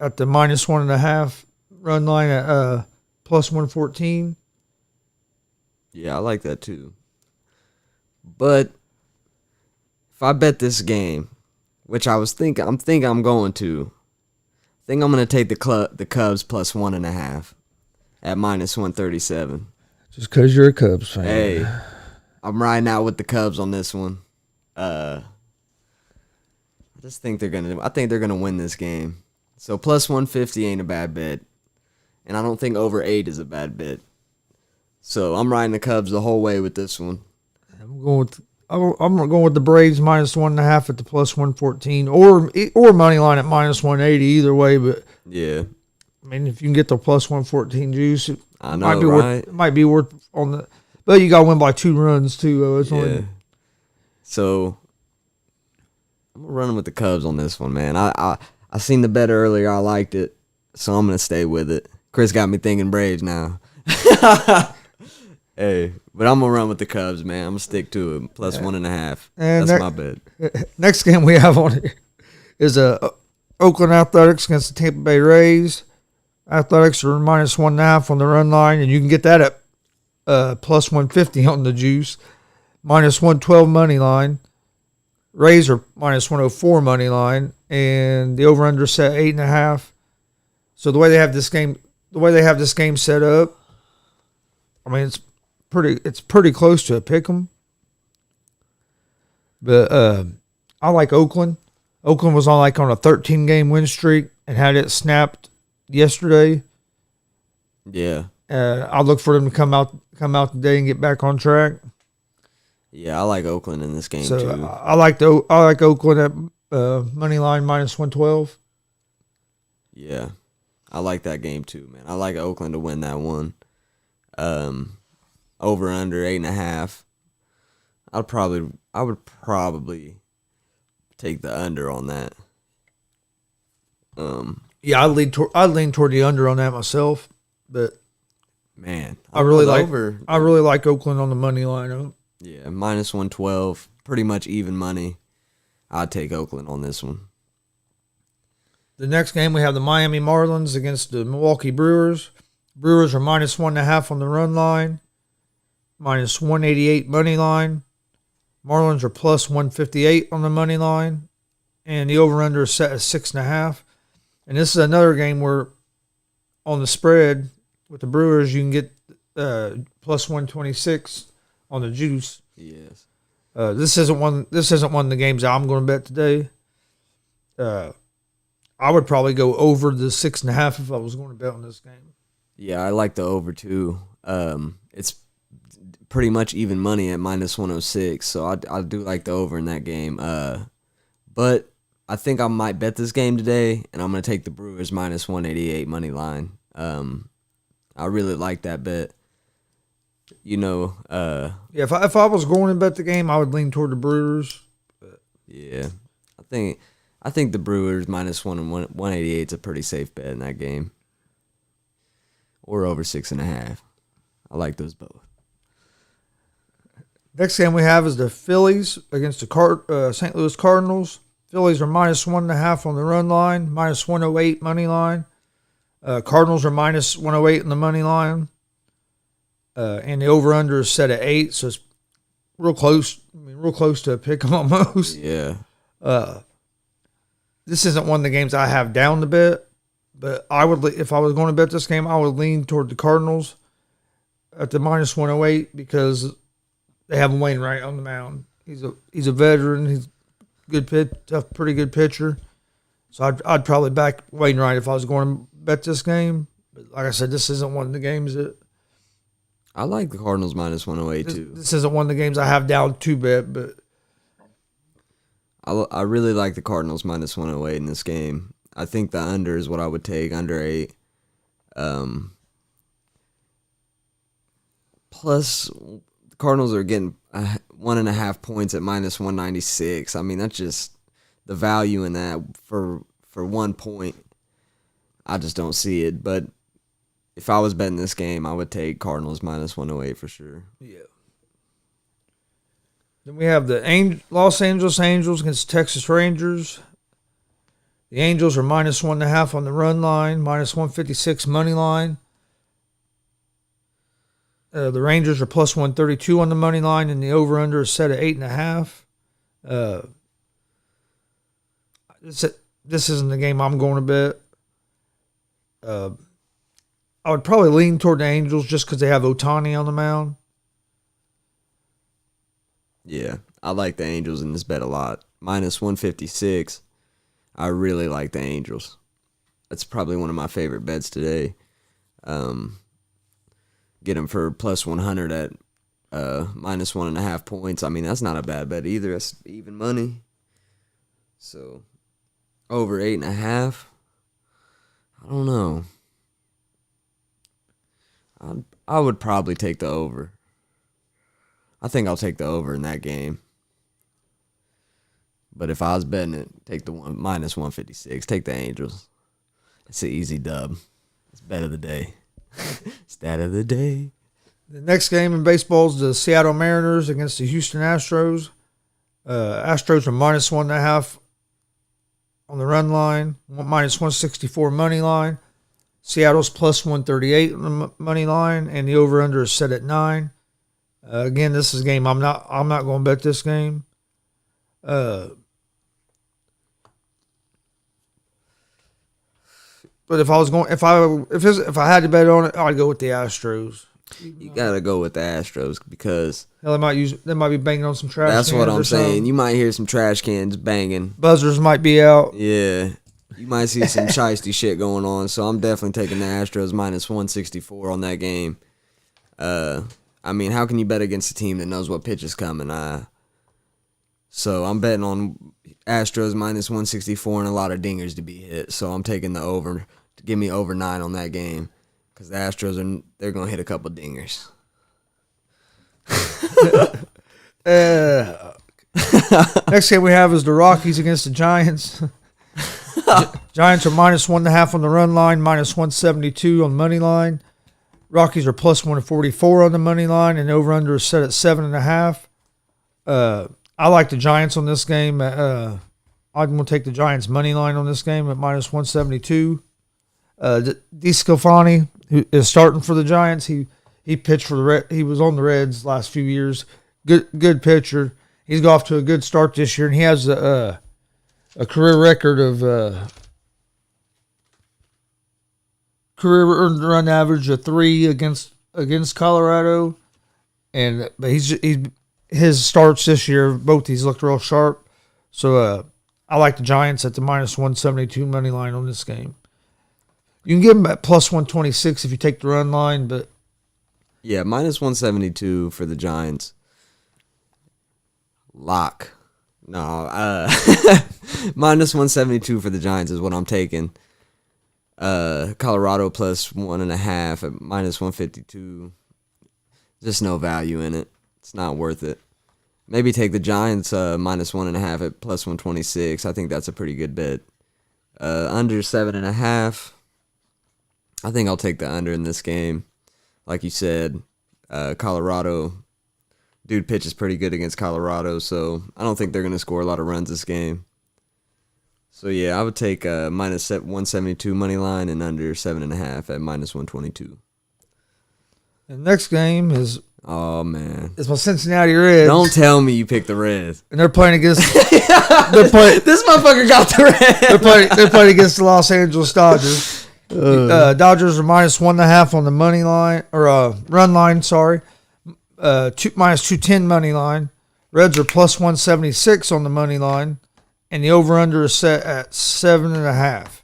at the -1.5 run line at +114. Yeah, I like that too. But if I bet this game, which I'm going to, I think I'm going to take the Cubs +1.5 at -137. Just because you're a Cubs fan. Hey, I'm riding out with the Cubs on this one. I think they're gonna win this game. So +150 ain't a bad bet, and I don't think over 8 is a bad bet. So I'm riding the Cubs the whole way with this one. I'm going with the Braves -1.5 at the +114, or money line at -180. Either way, but yeah, I mean if you can get the +114 juice, I know, it might be worth on the. But you got to win by 2 runs, too. It's only So, I'm running with the Cubs on this one, man. I seen the bet earlier. I liked it. So, I'm going to stay with it. Chris got me thinking Braves now. Hey, but I'm going to run with the Cubs, man. I'm going to stick to it. Plus 1.5. And That's my bet. Next game we have on here is Oakland Athletics against the Tampa Bay Rays. Athletics are minus 1.5 on the run line, and you can get that at plus 150 on the juice. Minus 112 money line. Rays are minus 104 money line, and the over/under set 8.5. So the way they have this game set up, I mean it's pretty close to a pick'em. But I like Oakland. Oakland was on a 13-game win streak and had it snapped yesterday. Yeah. I'll look for them to come out today and get back on track. Yeah, I like Oakland in this game So too. I like Oakland at money line minus 112. Yeah, I like that game too, man. I like Oakland to win that one. Over under 8.5. I would probably take the under on that. Yeah, I'd lean toward the under on that myself, but Man, I really like Oakland on the money line. Yeah, minus 112, pretty much even money. I'd take Oakland on this one. The next game we have the Miami Marlins against the Milwaukee Brewers. Brewers are minus 1.5 on the run line, minus 188 money line. Marlins are plus 158 on the money line, and the over/under is set at 6.5. And this is another game where on the spread with the Brewers you can get plus 126 on the juice. Yes. This isn't one of the games that I'm going to bet today. I would probably go over the 6.5 if I was going to bet on this game. Yeah, I like the over too. It's pretty much even money at minus 106, so I do like the over in that game. But I think I might bet this game today, and I'm going to take the Brewers minus 188 money line. I really like that bet. Yeah, if I was going to bet the game, I would lean toward the Brewers. Yeah, I think the Brewers minus 188 is a pretty safe bet in that game. Or over 6.5. I like those both. Next game we have is the Phillies against the St. Louis Cardinals. Phillies are minus 1.5 on the run line, minus 108 money line. Cardinals are minus 108 on the money line. And the over/under is set at 8, so it's real close. Real close to a pick 'em almost. Yeah. This isn't one of the games I have down to bet, but if I was going to bet this game, I would lean toward the Cardinals at the minus 108 because they have Wainwright on the mound. He's a veteran. He's pretty good pitcher. So I'd probably back Wainwright if I was going to bet this game. But like I said, this isn't one of the games that I like the Cardinals minus 108 too. This isn't one of the games I have down to bet, but I really like the Cardinals minus 108 in this game. I think the under is what I would take, under 8. Plus, the Cardinals are getting 1.5 points at minus 196. I mean, that's just the value in that for 1 point. I just don't see it. But if I was betting this game, I would take Cardinals minus 108 for sure. Yeah. Then we have the Los Angeles Angels against Texas Rangers. The Angels are minus 1.5 on the run line, minus 156 money line. The Rangers are plus 132 on the money line, and the over/under is set at 8.5. This isn't the game I'm going to bet. I would probably lean toward the Angels just because they have Ohtani on the mound. Yeah, I like the Angels in this bet a lot. Minus 156. I really like the Angels. That's probably one of my favorite bets today. Get them for plus 100 at minus 1.5 points. I mean, that's not a bad bet either. That's even money. So, over 8.5. I don't know. I would probably take the over. I think I'll take the over in that game. But if I was betting it, take the minus 156. Take the Angels. It's an easy dub. It's bet of the day. Stat of the day. The next game in baseball is the Seattle Mariners against the Houston Astros. Astros are minus 1.5 on the run line, minus 164 money line. Seattle's plus 138 on the money line, and the over/under is set at 9. Again, this is a game I'm not going to bet this game. But if I had to bet on it, I'd go with the Astros. You gotta go with the Astros because they might be banging on some trash. That's cans what I'm or saying. something. You might hear some trash cans banging. Buzzers might be out. Yeah. You might see some shiesty shit going on. So I'm definitely taking the Astros minus 164 on that game. I mean, how can you bet against a team that knows what pitch is coming? So I'm betting on Astros minus 164 and a lot of dingers to be hit. So I'm taking the over to give me over 9 on that game. Because the Astros, they're going to hit a couple dingers. Next game we have is the Rockies against the Giants. Giants are minus 1.5 on the run line, minus 172 on the money line. Rockies are plus 144 on the money line, and over/under is set at 7.5. I like the Giants on this game. I'm going to take the Giants money line on this game at minus 172. DeSclafani, who is starting for the Giants, he pitched for the he was on the Reds last few years. Good pitcher. He's got off to a good start this year, and he has a career record of career earned run average of 3 against Colorado, but his starts this year, both these looked real sharp. So I like the Giants at the minus 172 money line on this game. You can get them at plus 126 if you take the run line, but yeah, minus 172 for the Giants. Lock. No, minus 172 for the Giants is what I'm taking. Colorado plus 1.5 at minus 152. Just no value in it. It's not worth it. Maybe take the Giants minus 1.5 at plus 126. I think that's a pretty good bet. Under 7.5. I think I'll take the under in this game. Like you said, Colorado, dude pitches pretty good against Colorado, so I don't think they're going to score a lot of runs this game. So, yeah, I would take minus 172 money line and under 7.5 at minus 122. The next game is... Oh, man. It's my Cincinnati Reds. Don't tell me you picked the Reds. And they're playing against... This motherfucker got the Reds. They're playing against the Los Angeles Dodgers. Dodgers are minus 1.5 on the money line, or run line, sorry. Minus 210 money line. Reds are plus 176 on the money line. And the over-under is set at 7.5.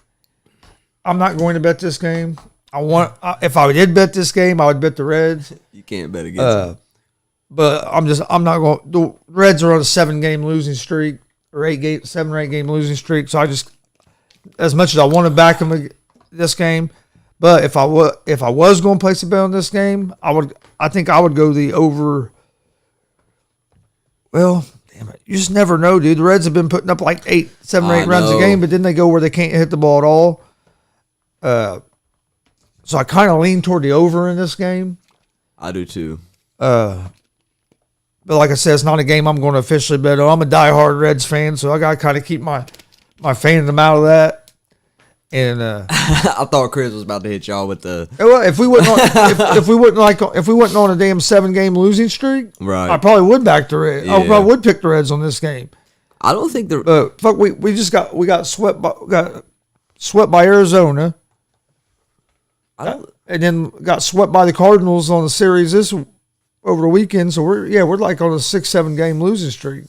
I'm not going to bet this game. If I did bet this game, I would bet the Reds. You can't bet against them. But I'm not going. The Reds are on a 7-game losing streak, or 7 or 8 game losing streak. So I just, as much as I want to back them this game, but if I was going to place a bet on this game, I think I would go the over. Well, damn it, you just never know, dude. The Reds have been putting up like 7 or 8 runs a game, but then they go where they can't hit the ball at all. So I kind of lean toward the over in this game. I do too. But like I said, it's not a game I'm going to officially bet on. I'm a diehard Reds fan, so I got to kind of keep my fandom out of that. And I thought Chris was about to hit y'all with the. Well, if we wouldn't on a damn 7-game losing streak, right? I probably would back the Reds. Yeah. I probably would pick the Reds on this game. I don't think the. Fuck, we got swept by Arizona. And then got swept by the Cardinals on the series over the weekend. So we're like on a 6-7 game losing streak.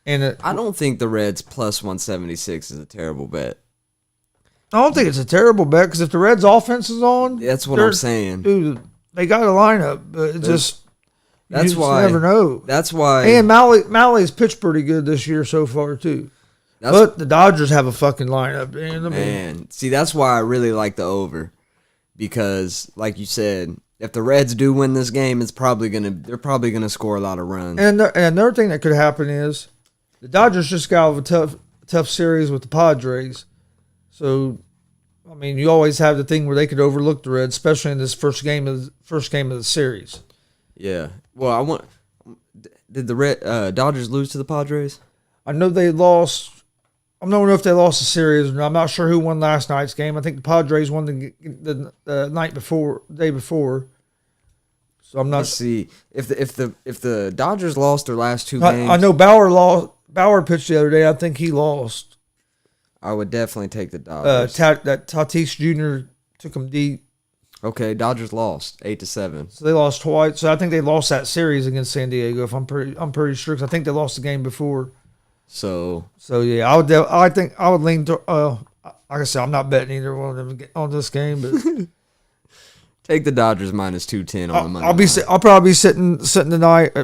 And I don't think the Reds plus 176 is a terrible bet. I don't think it's a terrible bet because if the Reds' offense is on, that's what I'm saying. Dude, they got a lineup, but it just that's you why never know. That's why. And Mally's pitched pretty good this year so far too. But the Dodgers have a fucking lineup, man. See, that's why I really like the over. Because, like you said, if the Reds do win this game, they're probably gonna score a lot of runs. And another thing that could happen is the Dodgers just got out of a tough series with the Padres. So, I mean, you always have the thing where they could overlook the Reds, especially in this first game of the series. Yeah. Well, did the Dodgers lose to the Padres? I know they lost. I don't know if they lost the series. I'm not sure who won last night's game. I think the Padres won the day before. So I'm not. Let's see if the Dodgers lost their last two games. I know Bauer pitched the other day. I think he lost. I would definitely take the Dodgers. That Tatis Jr. took him deep. Okay, Dodgers lost 8-7. So they lost twice. So I think they lost that series against San Diego. If I'm pretty sure, because I think they lost the game before. So yeah, I think I would lean to. Like I said, I'm not betting either one of them on this game, but take the Dodgers minus 210 on the Monday. I'll probably be sitting tonight.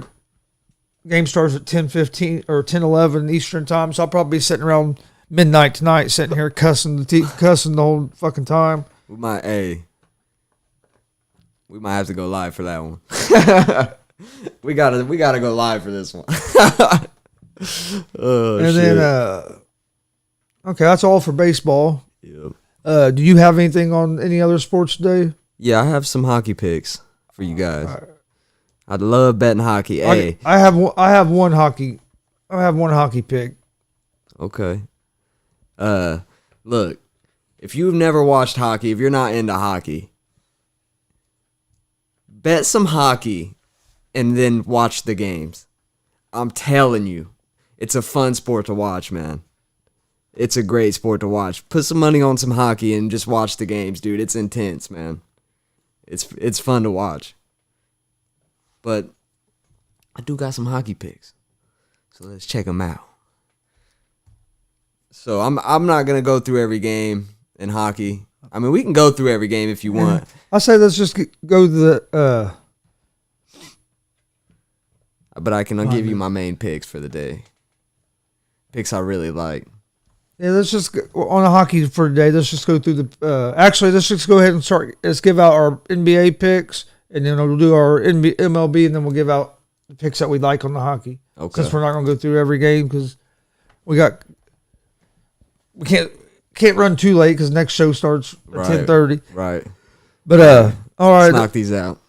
Game starts at 10:15 or 10:11 Eastern time, so I'll probably be sitting around midnight tonight, sitting here cussing the whole fucking time. We might have to go live for that one. we gotta go live for this one. And then, okay, that's all for baseball. Yep. Do you have anything on any other sports today? Yeah, I have some hockey picks for you guys. Right. I'd love betting hockey. Hey, I have one hockey pick. Okay. Look, if you've never watched hockey, if you're not into hockey, bet some hockey and then watch the games. I'm telling you, it's a fun sport to watch, man. It's a great sport to watch. Put some money on some hockey and just watch the games, dude. It's intense, man. It's fun to watch. But I do got some hockey picks. So let's check them out. So I'm not going to go through every game in hockey. I mean, we can go through every game if you want. I say let's just go to the but I can give you my main picks for the day. Picks I really like. Yeah, let's just on the hockey for today. Let's just go through the. Actually, let's just go ahead and start. Let's give out our NBA picks, and then we'll do our MLB, and then we'll give out the picks that we like on the hockey. Okay. Since we're not going to go through every game because we can't run too late because next show starts at 10:30. Right. But all right, let's knock these out.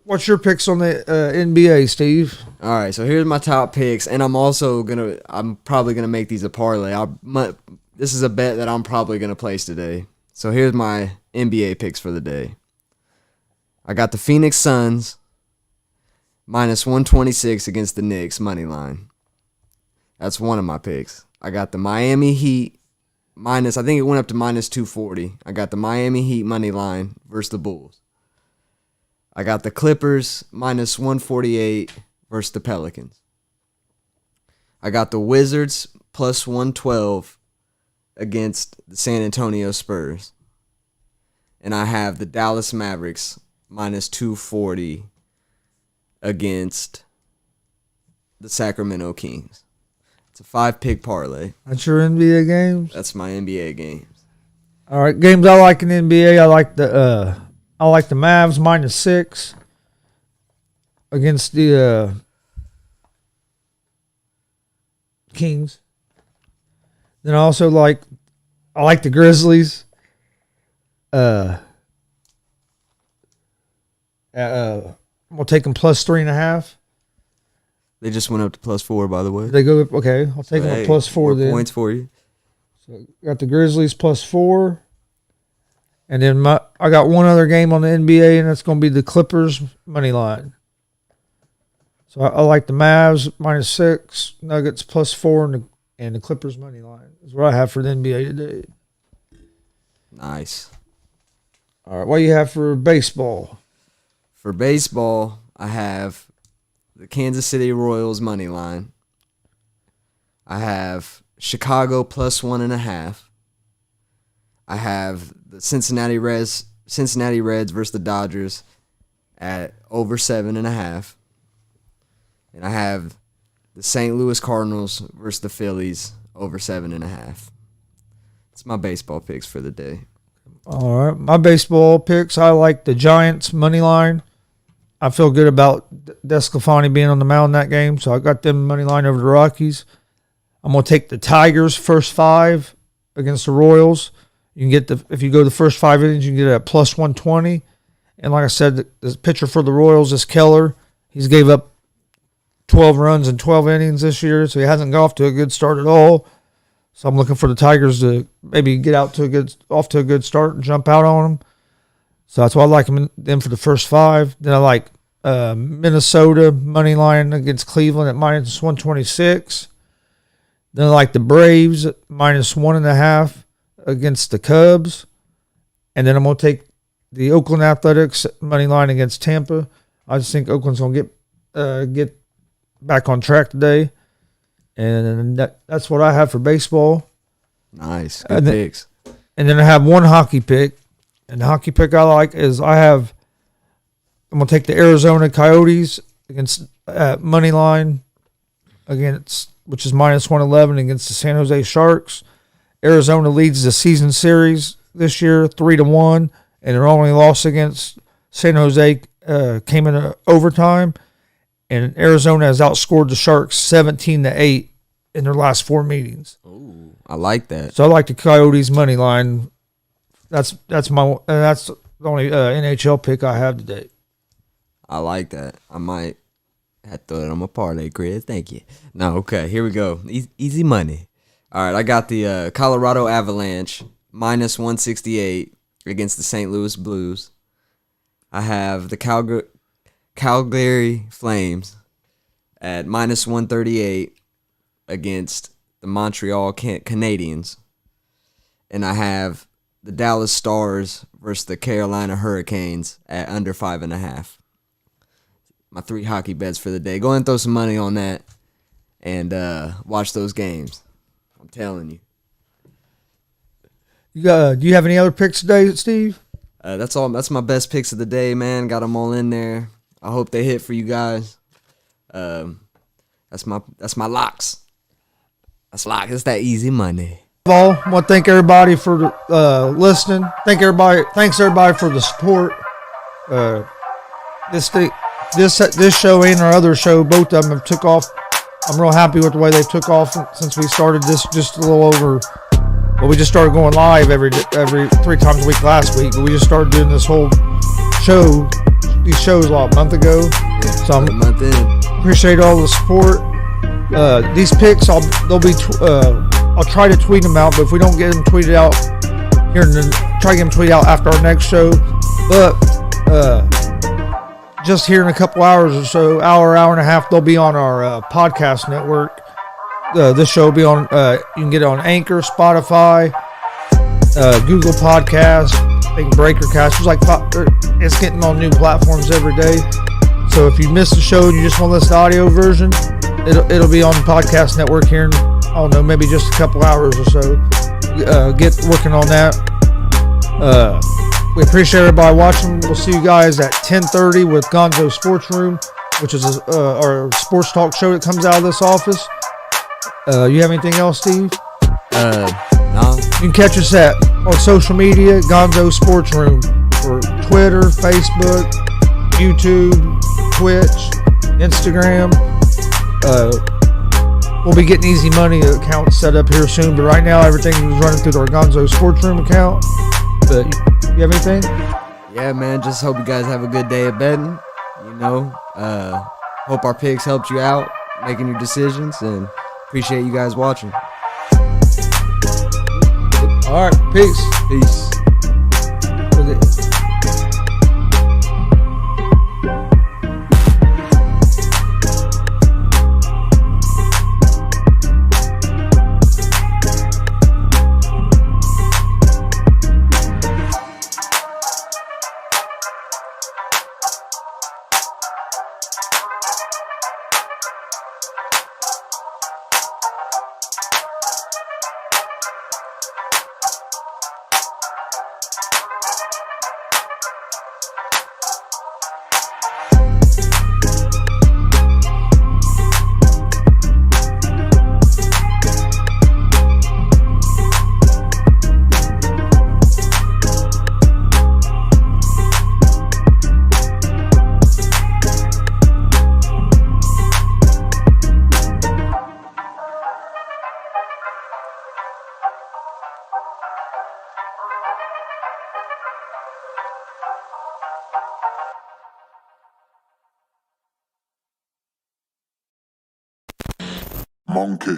What's your picks on the NBA, Steve? All right, so here's my top picks, and I'm probably gonna make these a parlay. This is a bet that I'm probably gonna place today. So here's my NBA picks for the day. I got the Phoenix Suns minus 126 against the Knicks money line. That's one of my picks. I got the Miami Heat minus. I think it went up to minus 240. I got the Miami Heat money line versus the Bulls. I got the Clippers minus 148 versus the Pelicans. I got the Wizards plus 112 against the San Antonio Spurs. And I have the Dallas Mavericks minus 240 against the Sacramento Kings. It's a 5-pick parlay. That's your NBA games? That's my NBA games. All right, games I like in NBA. I like the Mavs minus 6 against the Kings. Then I also like the Grizzlies. We'll take them plus 3.5. They just went up to plus 4, by the way. They go okay. I'll take them at plus 4 then. Points for you. So got the Grizzlies plus 4. And then I got one other game on the NBA, and that's going to be the Clippers money line. So I like the Mavs minus 6, Nuggets plus 4, and the Clippers money line is what I have for the NBA today. Nice. All right, what do you have for baseball? For baseball, I have the Kansas City Royals money line. I have Chicago plus 1.5. I have the Cincinnati Reds versus the Dodgers at over 7.5. And I have the St. Louis Cardinals versus the Phillies over 7.5. It's my baseball picks for the day. All right, my baseball picks. I like the Giants money line. I feel good about Desclafani being on the mound in that game, so I got them money line over the Rockies. I'm gonna take the Tigers first 5 against the Royals. You can get if you go the first 5 innings, you can get it at plus 120. And like I said, the pitcher for the Royals is Keller. He's gave up 12 runs in 12 innings this year, so he hasn't got off to a good start at all. So I'm looking for the Tigers to maybe get off to a good start and jump out on them. So that's why I like them for the first 5. Then I like Minnesota money line against Cleveland at minus 126. Then I like the Braves at minus 1.5 against the Cubs. And then I'm going to take the Oakland Athletics money line against Tampa. I just think Oakland's going to get back on track today. And that's what I have for baseball. Nice. Good picks. And then I have one hockey pick. And the hockey pick I like is I'm going to take the Arizona Coyotes against money line which is minus 111 against the San Jose Sharks. Arizona leads the season series this year 3-1, and their only loss against San Jose came in overtime. And Arizona has outscored the Sharks 17-8 in their last 4 meetings. Ooh, I like that. So I like the Coyotes money line. That's the only NHL pick I have today. I like that. I might have to throw it on my parlay, Chris. Thank you. No, okay, here we go. Easy money. All right, I got the Colorado Avalanche minus 168 against the St. Louis Blues. I have the Calgary Flames at minus 138 against the Montreal Canadiens. And I have the Dallas Stars versus the Carolina Hurricanes at under 5.5. My 3 hockey bets for the day. Go ahead and throw some money on that and watch those games. I'm telling you. Do you have any other picks today, Steve? That's all. That's my best picks of the day, man. Got them all in there. I hope they hit for you guys. That's my locks. That's It's that easy money. I want to thank everybody for listening. Thanks everybody for the support. This show and our other show, both of them have took off. I'm real happy with the way they took off since we started this just a little over. Well, we just started going live every 3 times a week last week, but we just started doing this whole show, these shows a month ago. So I'm a month in. Appreciate all the support. These picks, I'll try to tweet them out, but if we don't get them tweeted out here, try to get them tweeted out after our next show. But just here in a couple hours or so, hour and a half, they'll be on our podcast network. This show will be on, you can get it on Anchor, Spotify, Google Podcasts, I think Breakercast. It's getting on new platforms every day. So if you missed the show and you just want to listen to the audio version, it'll be on the podcast network here in, I don't know, maybe just a couple hours or so. Get working on that. We appreciate everybody watching. We'll see you guys at 10:30 with Gonzo Sports Room, which is our sports talk show that comes out of this office. You have anything else, Steve? No. You can catch us on social media, Gonzo Sports Room, for Twitter, Facebook, YouTube, Twitch, Instagram. We'll be getting Easy Money accounts set up here soon, but right now everything is running through our Gonzo Sports Room account. But you have anything? Yeah, man. Just hope you guys have a good day of betting. Hope our picks helped you out making your decisions, and appreciate you guys watching. All right, peace. Monkey.